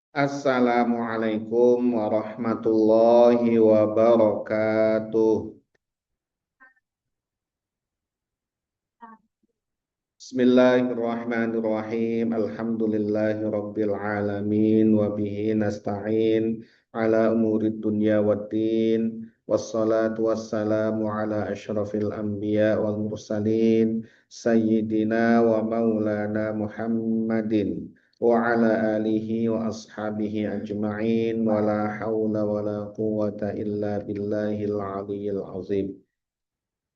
Assalamualaikum warahmatullahi wabarakatuh. Bismillahirrahmanirrahim. Alhamdulillahi rabbil alamin wa bihi nasta'in ala umurid dunya waddin. Wassalatu wassalamu ala asyrafil anbiya wal mursalin sayyidina wa maulana Muhammadin wa ala alihi wa ashabihi ajma'in wa la hawla wa la quwwata illa billahil aliyyil azim.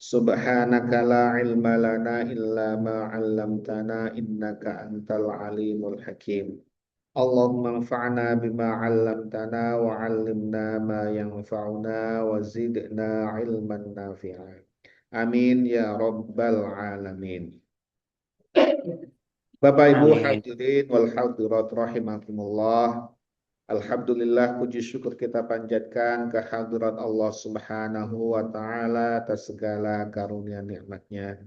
Subhanaka la ilma lana illa ma 'allamtana innaka antal alimul hakim. Allahumma anfa'na bima 'allamtana wa 'allimna ma yanfa'una wa zidna ilman nafi'a. Amin ya rabbal alamin. Bapak Ibu Amin. hadirin wal hadirat rahimakumullah. Alhamdulillah puji syukur kita panjatkan kehadirat Allah Subhanahu wa taala atas segala karunia nikmatnya.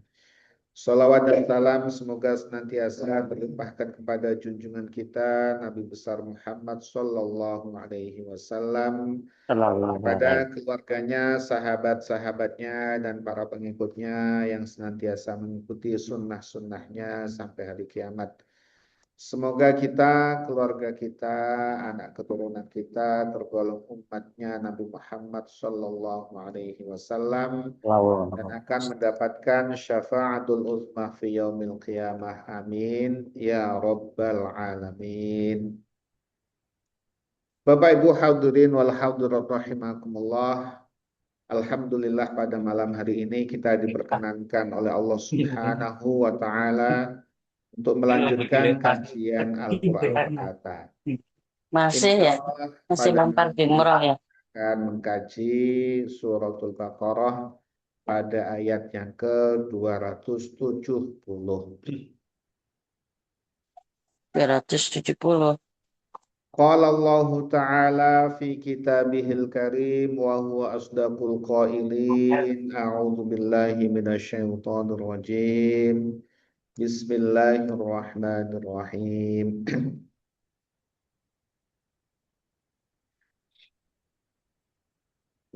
Salawat dan salam semoga senantiasa terlimpahkan kepada junjungan kita Nabi besar Muhammad sallallahu alaihi wasallam, Sallallahu kepada alaihi. keluarganya, sahabat-sahabatnya dan para pengikutnya yang senantiasa mengikuti sunnah-sunnahnya sampai hari kiamat. Semoga kita, keluarga kita, anak keturunan kita tergolong umatnya Nabi Muhammad Sallallahu Alaihi Wasallam dan Sallallahu. akan mendapatkan syafaatul uzma fi yaumil qiyamah. Amin ya rabbal alamin. Bapak Ibu hadirin wal hadirat rahimakumullah. Alhamdulillah pada malam hari ini kita diperkenankan oleh Allah Subhanahu wa taala untuk melanjutkan kajian Al-Quran terkata. Masih Insya ya, Allah masih pada lempar malam ini jumroh ya. akan mengkaji suratul Baqarah pada ayat yang ke-270. 270. Qala Allah Ta'ala fi kitabihil karim wa huwa asdaqul qailin. A'udzu billahi minasyaitonir rajim. Bismillahirrahmanirrahim.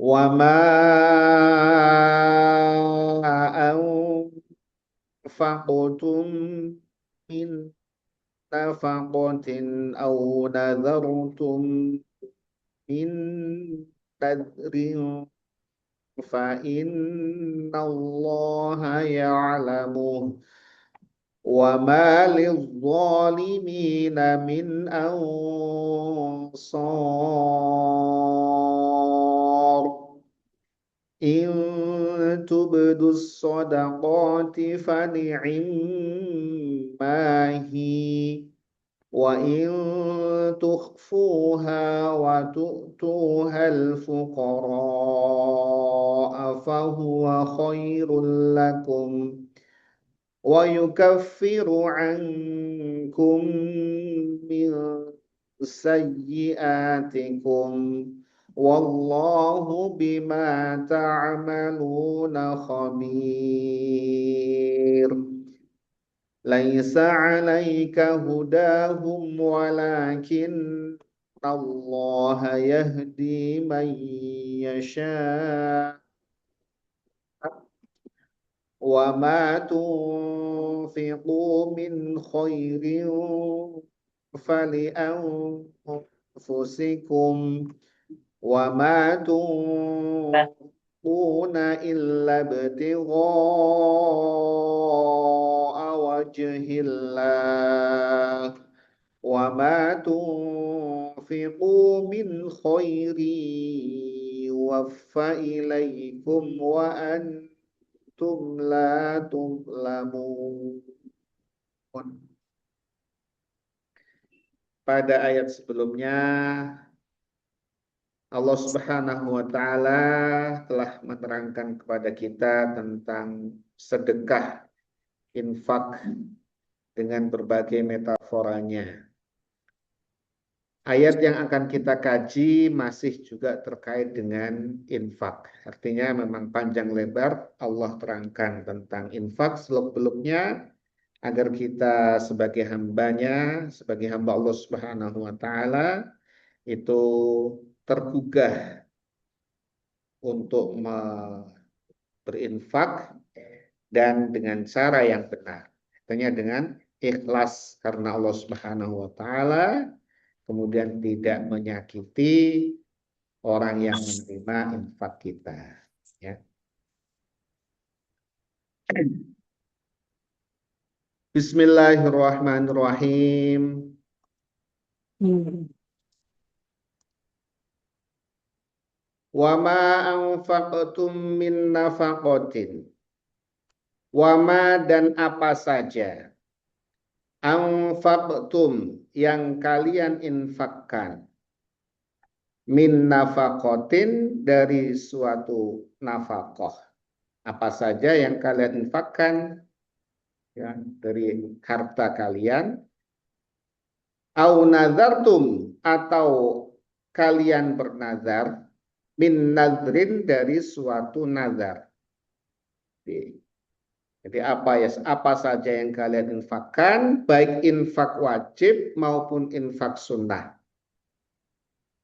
وما أنفقتم من نفقة أو نذرتم من نذر فإن الله يعلمه وما للظالمين من أنصار إن تبدوا الصدقات فنعما هي وإن تخفوها وتؤتوها الفقراء فهو خير لكم ويكفر عنكم من سيئاتكم والله بما تعملون خبير ليس عليك هداهم ولكن الله يهدي من يشاء وما تنفقوا من خير فلأنفسكم وما تنفقون إلا ابتغاء وجه الله وما تنفقوا من خير يوفى إليكم وأنتم لا تظلمون. Pada ayat sebelumnya Allah Subhanahu wa taala telah menerangkan kepada kita tentang sedekah, infak dengan berbagai metaforanya. Ayat yang akan kita kaji masih juga terkait dengan infak. Artinya memang panjang lebar Allah terangkan tentang infak. Selebelumnya agar kita sebagai hambanya, sebagai hamba Allah Subhanahu wa Ta'ala, itu tergugah untuk berinfak dan dengan cara yang benar. Artinya dengan ikhlas karena Allah Subhanahu wa Ta'ala, kemudian tidak menyakiti orang yang menerima infak kita. Ya. Bismillahirrahmanirrahim. Wa ma anfaqtum min nafaqatin. Wa ma dan apa saja. Anfaqtum yang kalian infakkan. Min nafaqatin dari suatu nafaqah. Apa saja yang kalian infakkan ya, dari harta kalian. Au nazartum atau kalian bernazar min nadrin dari suatu nazar. Jadi apa saja yang kalian infakkan, baik infak wajib maupun infak sunnah,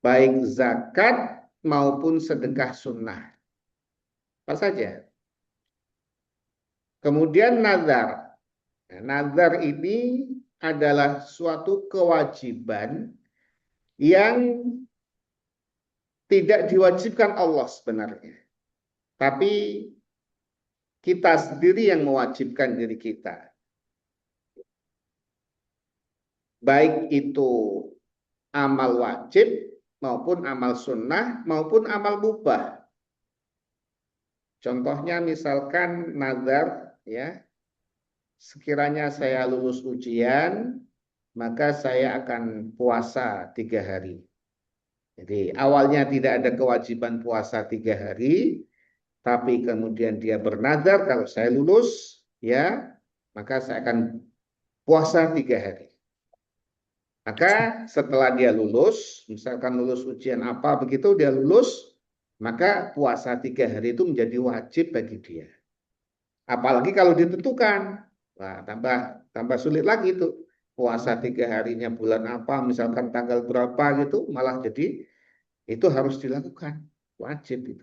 baik zakat maupun sedekah sunnah, apa saja. Kemudian nazar. Nah, nazar ini adalah suatu kewajiban yang tidak diwajibkan Allah sebenarnya, tapi kita sendiri yang mewajibkan diri kita. Baik itu amal wajib maupun amal sunnah maupun amal mubah. Contohnya misalkan nazar, ya, sekiranya saya lulus ujian, maka saya akan puasa 3 hari. Jadi awalnya tidak ada kewajiban puasa 3 hari, tapi kemudian dia bernazar kalau saya lulus, ya, maka saya akan puasa 3 hari. Maka setelah dia lulus, misalkan lulus ujian apa begitu, dia lulus, maka puasa 3 hari itu menjadi wajib bagi dia. Apalagi kalau ditentukan, wah, tambah sulit lagi itu. Puasa 3 harinya bulan apa, misalkan tanggal berapa gitu, malah jadi itu harus dilakukan, wajib itu.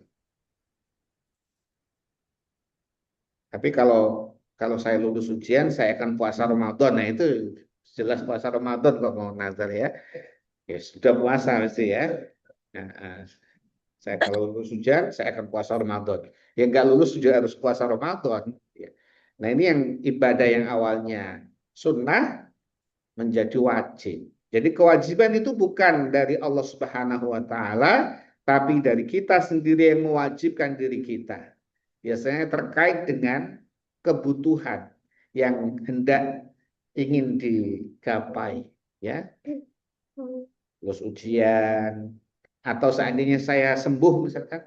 Tapi kalau saya lulus ujian, saya akan puasa Ramadan. Nah itu jelas puasa Ramadan kok mau nazar ya. Ya sudah puasa mesti ya. Nah, saya kalau lulus ujian, saya akan puasa Ramadan. Yang nggak lulus juga harus puasa Ramadan. Ya. Nah ini yang ibadah yang awalnya sunnah menjadi wajib. Jadi kewajiban itu bukan dari Allah Subhanahu wa Ta'ala, tapi dari kita sendiri yang mewajibkan diri kita. Biasanya terkait dengan kebutuhan yang hendak ingin digapai, ya, lulus ujian, atau seandainya saya sembuh misalkan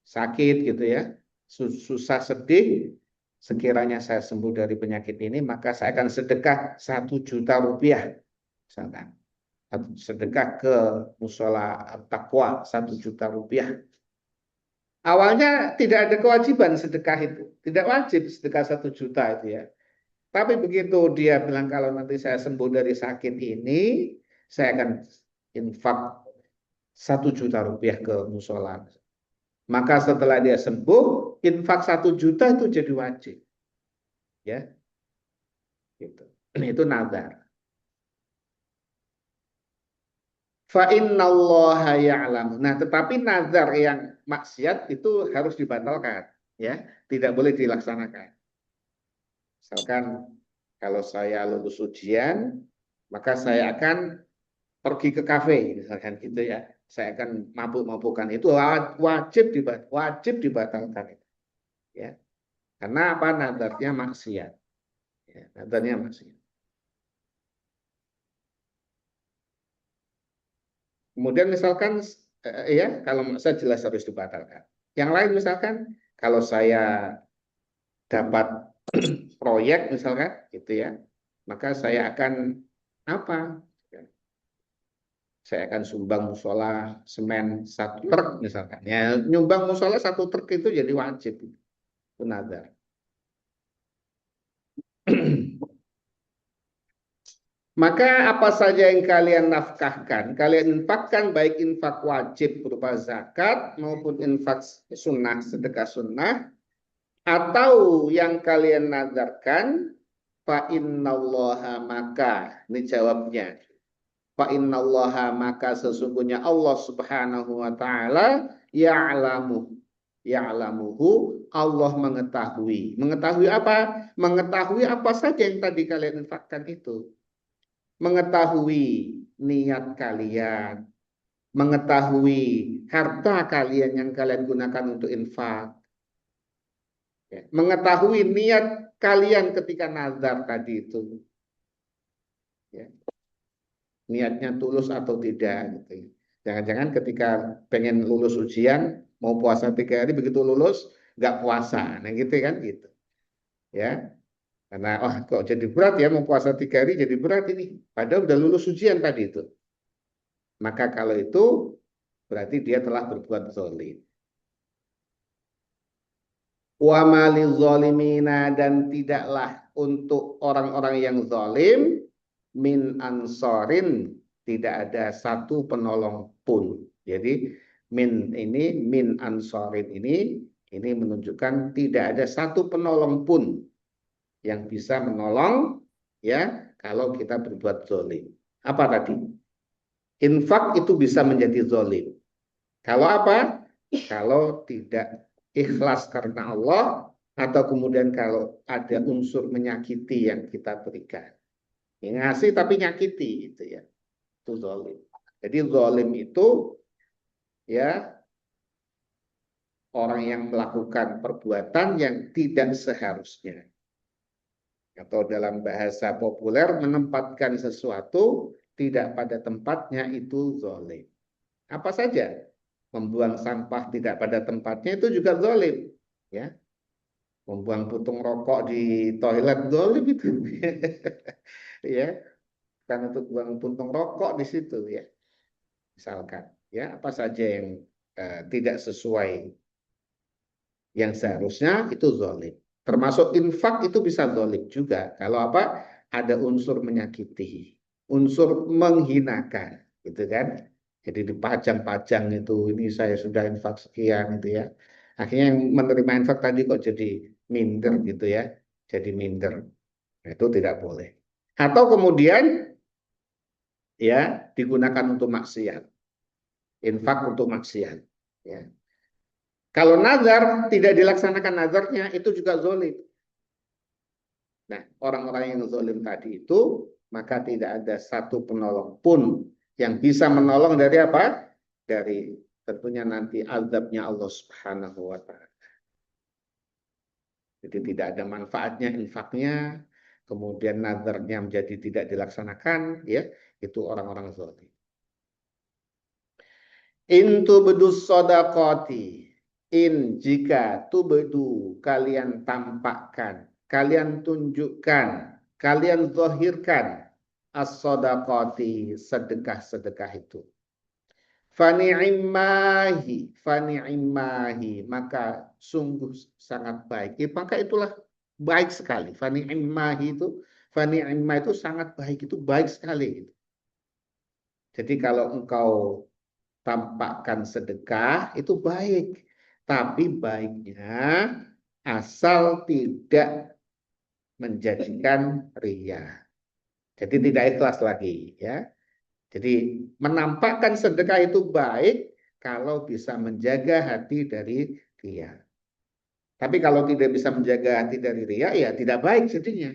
sakit gitu ya, susah sedih, sekiranya saya sembuh dari penyakit ini, maka saya akan sedekah 1 juta rupiah misalkan, sedekah ke musola taqwa 1 juta rupiah. Awalnya tidak ada kewajiban sedekah itu, tidak wajib sedekah 1 juta itu ya. Tapi begitu dia bilang kalau nanti saya sembuh dari sakit ini, saya akan infak 1 juta rupiah ke musola. Maka setelah dia sembuh, infak 1 juta itu jadi wajib, ya, gitu. Itu nazar. Fa innallaha ya'lam. Nah, tetapi nazar yang maksiat itu harus dibatalkan, ya, tidak boleh dilaksanakan. Misalkan kalau saya lulus ujian, maka saya akan pergi ke kafe, misalkan gitu ya. Saya akan mabuk-mabukan, itu wajib dibatalkan, ya. Karena apa? Nadarnya maksiat. Ya, nadarnya maksiat. Kemudian misalkan ya kalau saya jelas harus dibatalkan. Yang lain misalkan kalau saya dapat proyek misalkan gitu ya, maka saya akan apa? Saya akan sumbang musola semen 1 truk misalkan. Ya, nyumbang musola 1 truk itu jadi wajib. Itu nazar. Maka apa saja yang kalian nafkahkan, kalian infakkan baik infak wajib berupa zakat maupun infak sunnah, sedekah sunnah, atau yang kalian nazarkan, fa innallaha maka, ini jawabnya, fa innallaha maka sesungguhnya Allah Subhanahu wa taala ya'lamu, ya'lamuhu, Allah mengetahui. Mengetahui apa? Mengetahui apa saja yang tadi kalian infakkan itu. Mengetahui niat kalian, mengetahui harta kalian yang kalian gunakan untuk infak, ya. Mengetahui niat kalian ketika nazar tadi itu, ya. Niatnya tulus atau tidak, gitu, ya. Jangan-jangan ketika pengen lulus ujian mau puasa 3 hari, begitu lulus nggak puasa, nah gitu kan, gitu, ya. Karena kok jadi berat ya, mau puasa 3 hari jadi berat ini, padahal udah lulus ujian tadi itu. Maka kalau itu berarti dia telah berbuat zalim. Wa malil zalimina, dan tidaklah untuk orang-orang yang zalim min ansorin, tidak ada satu penolong pun. Jadi min ansorin ini menunjukkan tidak ada satu penolong pun yang bisa menolong, ya, kalau kita berbuat zalim. Apa tadi? Infak itu bisa menjadi zalim. Kalau apa? Kalau tidak ikhlas karena Allah, atau kemudian kalau ada unsur menyakiti yang kita berikan. Yang ngasih tapi nyakiti, itu ya. Itu zalim. Jadi zalim itu, ya, orang yang melakukan perbuatan yang tidak seharusnya. Atau dalam bahasa populer, menempatkan sesuatu tidak pada tempatnya, itu zalim. Apa saja? Membuang sampah tidak pada tempatnya itu juga zalim, ya. Membuang puntung rokok di toilet zalim itu. Ya, kan untuk buang puntung rokok di situ, ya. Misalkan, ya, apa saja yang tidak sesuai yang seharusnya, itu zalim. Termasuk infak itu bisa zalim juga. Kalau apa? Ada unsur menyakiti, unsur menghinakan, gitu kan? Jadi dipajang-pajang itu, ini saya sudah infak sekian, itu ya. Akhirnya yang menerima infak tadi kok jadi minder, gitu ya. Jadi minder. Nah, itu tidak boleh. Atau kemudian, ya, digunakan untuk maksiat. Infak untuk maksiat, ya. Kalau nazar tidak dilaksanakan nazarnya, itu juga zalim. Nah, orang-orang yang zalim tadi itu, maka tidak ada satu penolong pun yang bisa menolong dari apa? Dari tentunya nanti azabnya Allah Subhanahu wa taala. Jadi tidak ada manfaatnya infaknya, kemudian nazarnya menjadi tidak dilaksanakan, ya, itu orang-orang zalim. In tubdus sodakoti, in, jika, tubedu, kalian tampakkan, kalian tunjukkan, kalian zahirkan, as-sodakoti, sedekah-sedekah itu. Fani'immahi, maka sungguh sangat baik. Maka itulah baik sekali. Fani'immahi itu sangat baik, itu baik sekali. Jadi kalau engkau tampakkan sedekah itu baik, tapi baiknya asal tidak menjadikan ria. Jadi tidak ikhlas lagi, ya. Jadi menampakkan sedekah itu baik kalau bisa menjaga hati dari ria. Tapi kalau tidak bisa menjaga hati dari ria, ya tidak baik jadinya.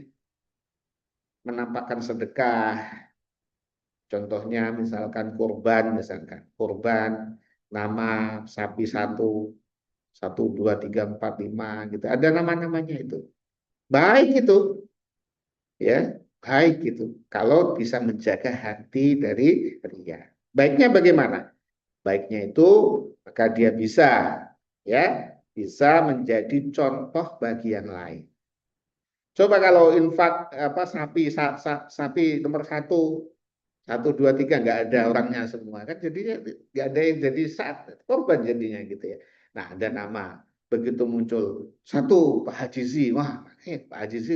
Menampakkan sedekah, contohnya misalkan kurban, nama sapi satu, 1, 2, 3, 4, 5, gitu. Ada nama-namanya itu. Baik itu, ya, baik itu. Kalau bisa menjaga hati dari ria. Baiknya bagaimana? Baiknya itu maka dia bisa, ya, bisa menjadi contoh bagi yang lain. Coba kalau infak apa sapi nomor 1, 1, 2, 3 nggak ada orangnya semua kan, jadinya nggak ada yang jadi korban jadinya, gitu ya. Nah, ada nama, begitu muncul satu Pak Haji Z, wah, Pak Haji Z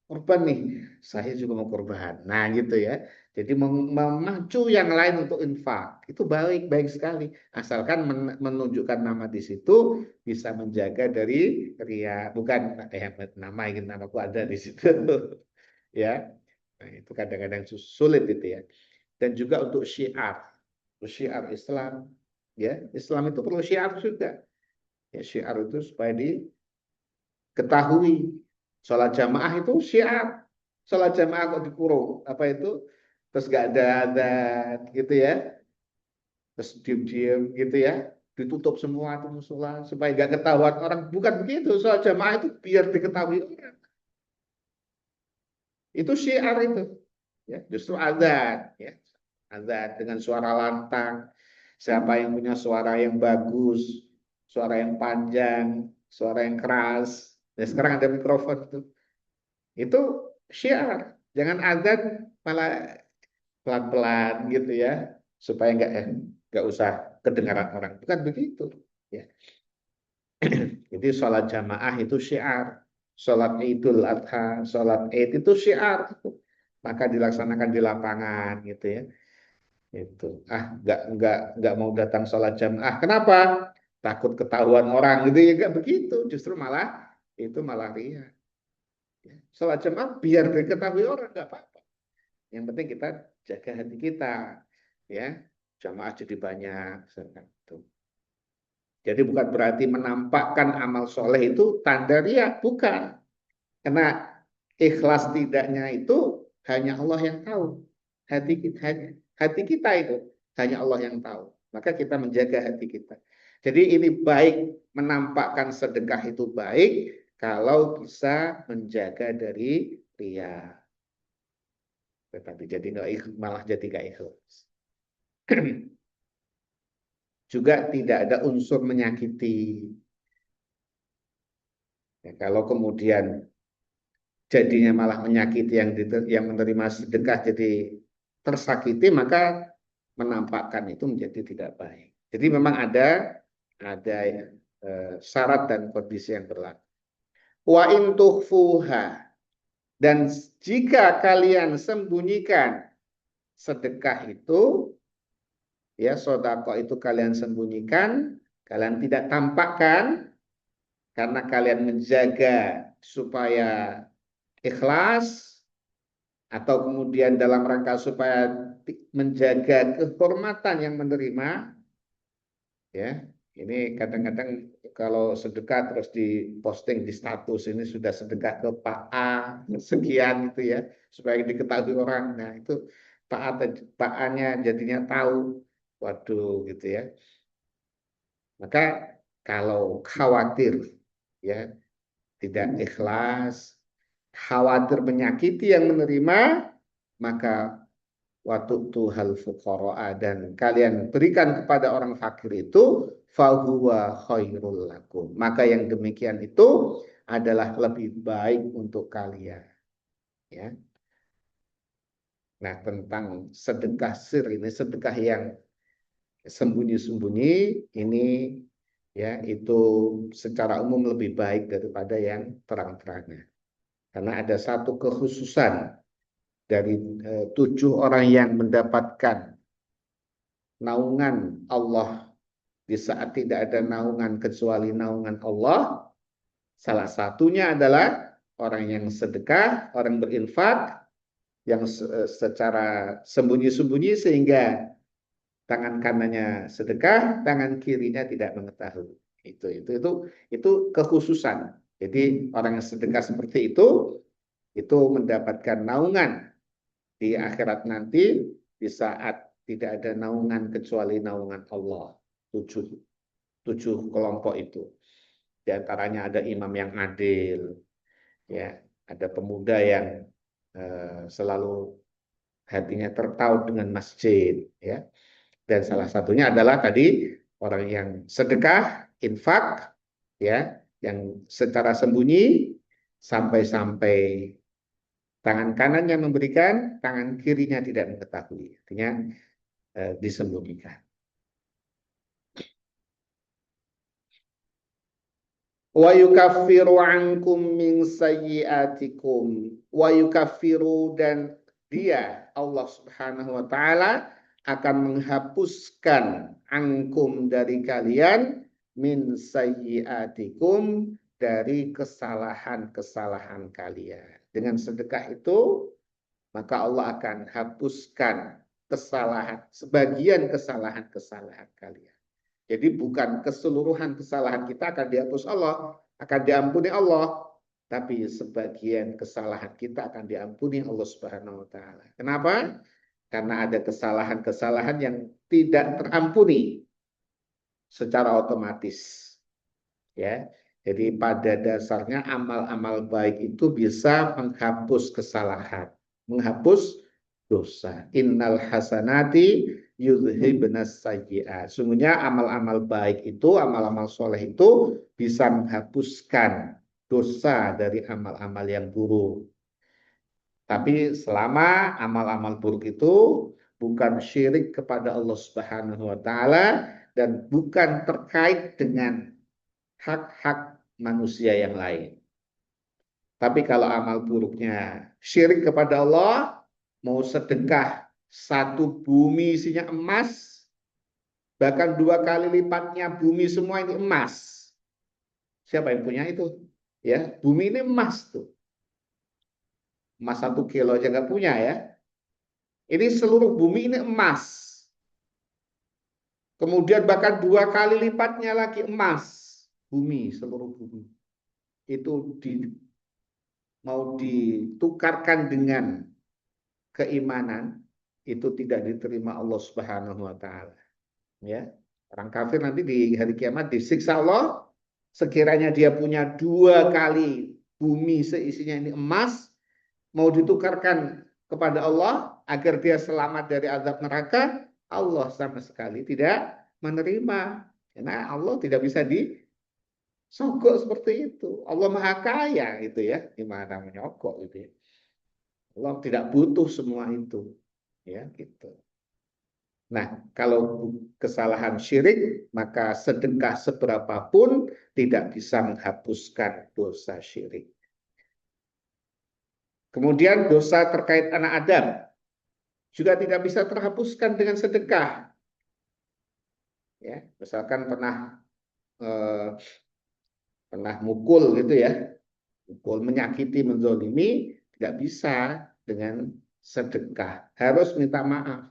korban nih, saya juga mau korban. Nah, gitu ya. Jadi memacu yang lain untuk infak itu baik sekali. Asalkan menunjukkan nama di situ bisa menjaga dari ria, bukan nama ingin namaku ada di situ, ya. Nah, itu kadang-kadang sulit itu ya. Dan juga untuk syiar Islam, ya. Islam itu perlu syiar juga. Ya, syiar itu supaya diketahui. Sholat jamaah itu syiar. Sholat jamaah kok dikurung, apa itu? Terus gak ada gitu ya. Terus diem-diem gitu ya. Ditutup semua itu musola supaya gak ketahuan orang. Bukan begitu. Sholat jamaah itu biar diketahui orang. Itu syiar itu. Ya, justru azan, ya. Azan dengan suara lantang. Siapa yang punya suara yang bagus, suara yang panjang, suara yang keras. Ya, sekarang ada mikrofon itu. Itu syiar. Jangan azan malah pelan-pelan gitu ya, supaya nggak usah kedengaran orang. Bukan begitu. Ya. Jadi sholat jamaah itu syiar. Sholat Idul Adha, sholat Id itu syiar. Maka dilaksanakan di lapangan gitu ya. Itu nggak mau datang sholat jamaah. Kenapa? Takut ketahuan orang gitu ya, nggak begitu. Justru malah ria. Ya. Sholat jamaah biar diketahui orang nggak apa-apa. Yang penting kita jaga hati kita, ya. Jamaah jadi banyak. Jadi bukan berarti menampakkan amal soleh itu tanda ria, bukan. Karena ikhlas tidaknya itu hanya Allah yang tahu. Hati kita itu hanya Allah yang tahu. Maka kita menjaga hati kita. Jadi ini baik, menampakkan sedekah itu baik kalau bisa menjaga dari ria. Tetapi jadi malah jadi nggak ikhlas. Juga tidak ada unsur menyakiti. Ya, kalau kemudian jadinya malah menyakiti yang menerima sedekah jadi tersakiti, maka menampakkan itu menjadi tidak baik. Jadi memang ada syarat dan kondisi yang berlaku. Wa in tukhfuha, dan jika kalian sembunyikan sedekah itu, ya sodako itu kalian sembunyikan, kalian tidak tampakkan karena kalian menjaga supaya ikhlas, atau kemudian dalam rangka supaya menjaga kehormatan yang menerima, ya. Ini kadang-kadang kalau sedekah terus diposting di status, ini sudah sedekah ke Pak A sekian gitu ya, supaya diketahui orang. Nah, itu Pak A-nya jadinya tahu. Waduh gitu ya. Maka kalau khawatir ya tidak ikhlas, khawatir menyakiti yang menerima, maka waktu tuhal fuqara'a, dan kalian berikan kepada orang fakir itu fahuwa khairul lakum, maka yang demikian itu adalah lebih baik untuk kalian, ya. Nah, tentang sedekah sir ini, sedekah yang sembunyi-sembunyi ini, ya, itu secara umum lebih baik daripada yang terang-terangan, karena ada satu kekhususan dari 7 orang yang mendapatkan naungan Allah di saat tidak ada naungan kecuali naungan Allah. Salah satunya adalah orang yang sedekah, orang berinfak yang secara sembunyi-sembunyi sehingga tangan kanannya sedekah, tangan kirinya tidak mengetahui. Itu kekhususan. Jadi orang yang sedekah seperti itu mendapatkan naungan di akhirat nanti di saat tidak ada naungan kecuali naungan Allah. 7 kelompok itu. Di antaranya ada imam yang adil, ya, ada pemuda yang selalu hatinya tertaut dengan masjid, ya. Dan salah satunya adalah tadi orang yang sedekah, infak, ya, yang secara sembunyi sampai-sampai tangan kanannya memberikan, tangan kirinya tidak mengetahui. Artinya disembunyikan. Wa yukaffiru ankum min sayyiatikum. Wa yukaffiru, dan dia Allah Subhanahu wa taala akan menghapuskan ankum, dari kalian, min sayyiatikum, dari kesalahan-kesalahan kalian. Dengan sedekah itu maka Allah akan hapuskan sebagian kesalahan-kesalahan kalian. Jadi bukan keseluruhan kesalahan kita akan dihapus Allah, akan diampuni Allah, tapi sebagian kesalahan kita akan diampuni Allah Subhanahu wa taala. Kenapa? Karena ada kesalahan-kesalahan yang tidak terampuni secara otomatis. Ya. Jadi pada dasarnya amal-amal baik itu bisa menghapus kesalahan, menghapus dosa. Innal hasanati yudhibnas sayyi'at. Sungguhnya amal-amal baik itu, amal-amal soleh itu bisa menghapuskan dosa dari amal-amal yang buruk. Tapi selama amal-amal buruk itu bukan syirik kepada Allah Subhanahu wa taala dan bukan terkait dengan hak-hak manusia yang lain. Tapi kalau amal buruknya syirik kepada Allah, mau sedekah satu bumi isinya emas, bahkan 2 kali lipatnya bumi semua ini emas. Siapa yang punya itu? Ya, bumi ini emas tuh. Emas 1 kilo aja nggak punya ya. Ini seluruh bumi ini emas. Kemudian bahkan 2 kali lipatnya lagi emas. Bumi, seluruh bumi. Itu mau ditukarkan dengan keimanan, itu tidak diterima Allah Subhanahu wa taala. Ya. Orang kafir nanti di hari kiamat disiksa Allah, sekiranya dia punya 2 kali bumi seisinya ini emas, mau ditukarkan kepada Allah agar dia selamat dari azab neraka, Allah sama sekali tidak menerima. Karena Allah tidak bisa disogok seperti itu. Allah Maha Kaya gitu ya, gimana menyogok gitu ya. Allah tidak butuh semua itu, ya gitu. Nah, kalau kesalahan syirik, maka sedekah seberapapun tidak bisa menghapuskan dosa syirik. Kemudian dosa terkait anak Adam juga tidak bisa terhapuskan dengan sedekah. Ya, misalkan pernah mukul gitu ya, mukul, menyakiti, menzolimi, tidak bisa dengan sedekah, harus minta maaf.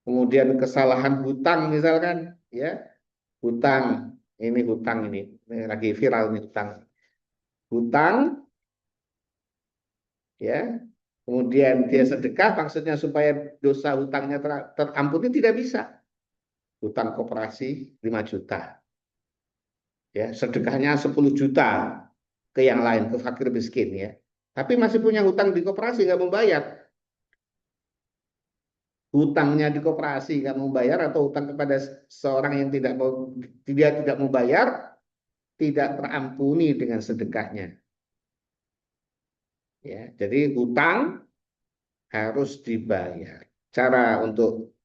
Kemudian kesalahan hutang misalkan, ya, hutang ini lagi viral nih, hutang, ya, kemudian dia sedekah, maksudnya supaya dosa hutangnya terampuni, tidak bisa. Hutang koperasi 5 juta, ya, sedekahnya 10 juta ke yang lain, ke fakir miskin, ya, tapi masih punya hutang di koperasi, nggak membayar. Hutangnya di koperasi nggak mau bayar, atau hutang kepada seorang yang dia tidak mau bayar, tidak terampuni dengan sedekahnya. Ya, jadi hutang harus dibayar. Cara untuk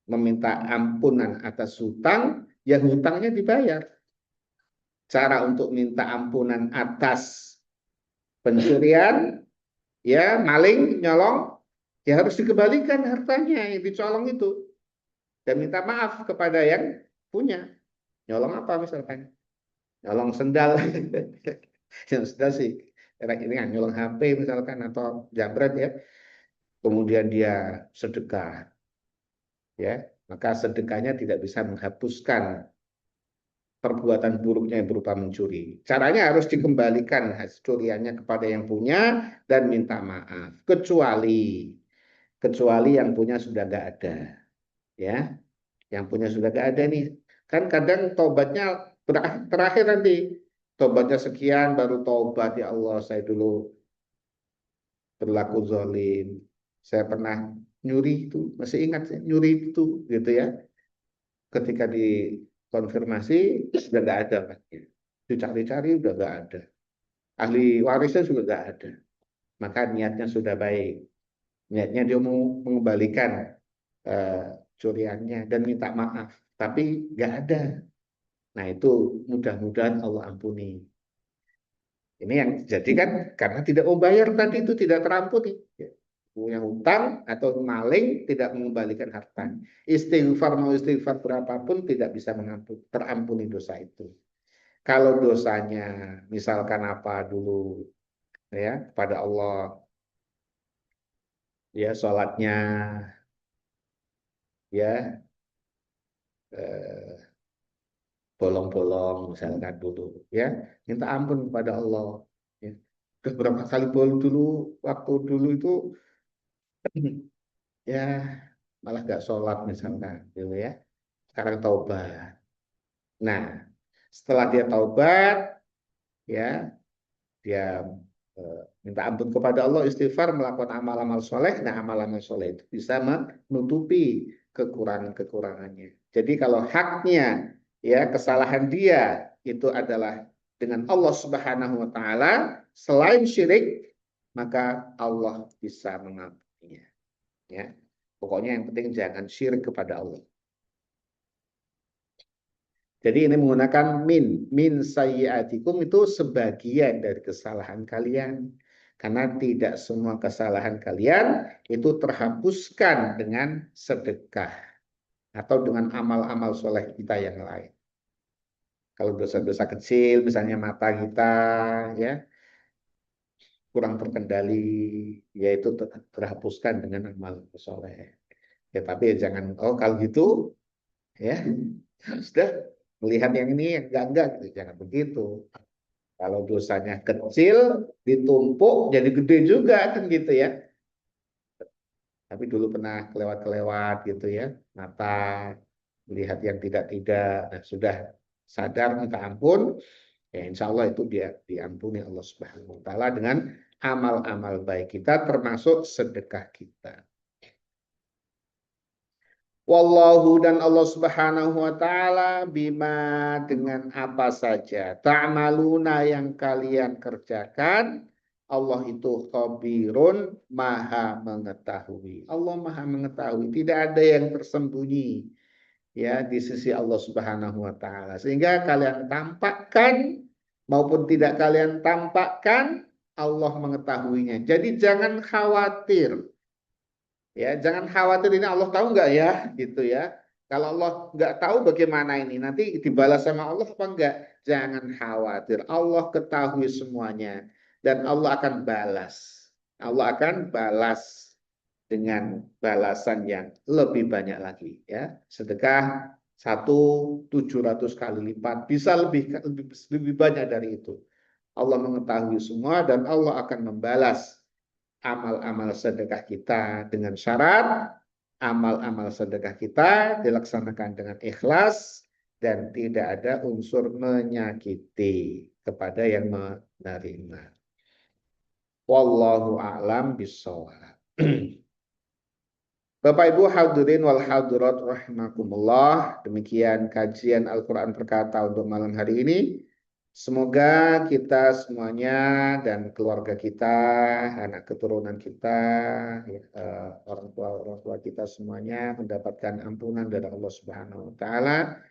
meminta ampunan atas hutang, ya hutangnya dibayar. Cara untuk minta ampunan atas pencurian, ya maling, nyolong, ya harus dikembalikan hartanya yang dicolong itu. Dan minta maaf kepada yang punya. Nyolong apa misalkan? Nyolong sendal. Yang sudah sih, ini kan nyolong HP misalkan, atau jambret ya. Kemudian dia sedekah, ya, maka sedekahnya tidak bisa menghapuskan perbuatan buruknya yang berupa mencuri. Caranya harus dikembalikan curiannya kepada yang punya dan minta maaf. Kecuali yang punya sudah nggak ada, ya, yang punya sudah nggak ada nih. Kan kadang tobatnya terakhir nanti, tobatnya sekian baru tobat, ya Allah saya dulu berlaku zalim, saya pernah nyuri itu, masih ingat saya nyuri itu gitu ya. Ketika dikonfirmasi sudah nggak ada, Pak. Dicari-cari udah nggak ada, ahli warisnya juga nggak ada, maka niatnya sudah baik, niatnya dia mau mengembalikan curiannya dan minta maaf, tapi nggak ada. Nah, itu mudah-mudahan Allah ampuni. Ini yang jadi kan karena tidak membayar tadi itu tidak terampuni. Ya. Punya hutang atau maling tidak mengembalikan harta. Istighfar mau istighfar berapapun tidak bisa terampuni dosa itu. Kalau dosanya misalkan apa dulu ya kepada Allah ya sholatnya ya eh, bolong-bolong misalkan dulu ya minta ampun kepada Allah ya. Udah berapa kali bolong dulu waktu dulu itu ya malah gak sholat misalkan gitu ya sekarang taubat. Nah setelah dia taubat ya dia minta ampun kepada Allah, istighfar, melakukan amal-amal soleh. Nah, amal-amal soleh itu bisa menutupi kekurangan-kekurangannya. Jadi kalau haknya, ya kesalahan dia itu adalah dengan Allah Subhanahu Wa Taala, selain syirik, maka Allah bisa mengampuninya. Ya, pokoknya yang penting jangan syirik kepada Allah. Jadi ini menggunakan min sayyiatikum itu sebagian dari kesalahan kalian. Karena tidak semua kesalahan kalian itu terhapuskan dengan sedekah atau dengan amal-amal soleh kita yang lain. Kalau dosa-dosa kecil, misalnya mata kita ya kurang terkendali, yaitu terhapuskan dengan amal soleh. Ya tapi ya jangan oh kalau gitu ya sudah melihat yang ini yang enggak gitu. Jangan begitu. Kalau dosanya kecil, ditumpuk, jadi gede juga kan gitu ya. Tapi dulu pernah kelewat-kelewat gitu ya, mata melihat yang tidak-tidak, nah, sudah sadar minta ampun, ya insya Allah itu dia diampuni Allah Subhanahu Wa Taala dengan amal-amal baik kita, termasuk sedekah kita. Wallahu dan Allah Subhanahu wa taala bima dengan apa saja ta'maluna yang kalian kerjakan Allah itu khabirun maha mengetahui. Allah maha mengetahui, tidak ada yang tersembunyi ya di sisi Allah Subhanahu wa taala. Sehingga kalian tampakkan maupun tidak kalian tampakkan Allah mengetahuinya. Jadi jangan khawatir. Ya, jangan khawatir ini Allah tahu nggak ya, gitu ya. Kalau Allah nggak tahu bagaimana ini, nanti dibalas sama Allah apa enggak? Jangan khawatir, Allah ketahui semuanya dan Allah akan balas. Allah akan balas dengan balasan yang lebih banyak lagi, ya. Sedekah 1.700 kali lipat, bisa lebih banyak dari itu. Allah mengetahui semua dan Allah akan membalas amal-amal sedekah kita dengan syarat amal-amal sedekah kita dilaksanakan dengan ikhlas dan tidak ada unsur menyakiti kepada yang menerima. Wallahu a'lam bishawab. Bapak Ibu hadirin wal hadirat rahimakumullah, demikian kajian Al-Qur'an Perkata untuk malam hari ini. Semoga kita semuanya dan keluarga kita, anak keturunan kita, orang tua kita semuanya mendapatkan ampunan dari Allah Subhanahu wa taala.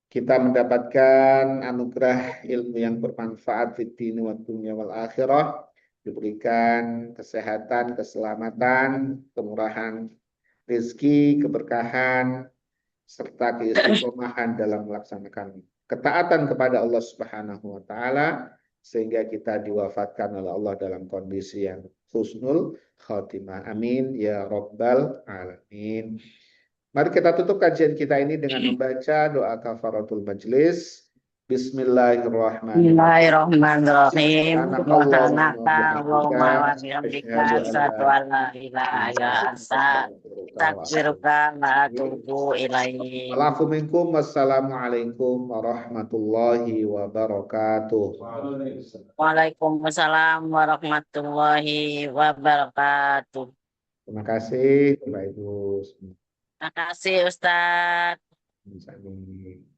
Kita mendapatkan anugerah ilmu yang bermanfaat di dunia wa dunya wal akhirah, diberikan kesehatan, keselamatan, kemurahan rezeki, keberkahan, serta keistiqomahan dalam melaksanakan ketaatan kepada Allah Subhanahu wa taala sehingga kita diwafatkan oleh Allah dalam kondisi yang husnul khotimah. Amin ya rabbal alamin. Mari kita tutup kajian kita ini dengan membaca doa kafaratul majlis. Bismillahirrahmanirrahim. Bismillahirrahmanirrahim. Subhanakallahumma wa Subhanaka bihamdika Allahumma wa bihamdika asyhadu an la asyhadu an la ilaha illa anta astaghfiruka wa atubu ilaik. Walafu minkum. Wassalamualaikum warahmatullahi wabarakatuh. Waalaikumsalam warahmatullahi wabarakatuh. Terima kasih Bapak Ibu. Terima kasih Ustaz. Sampai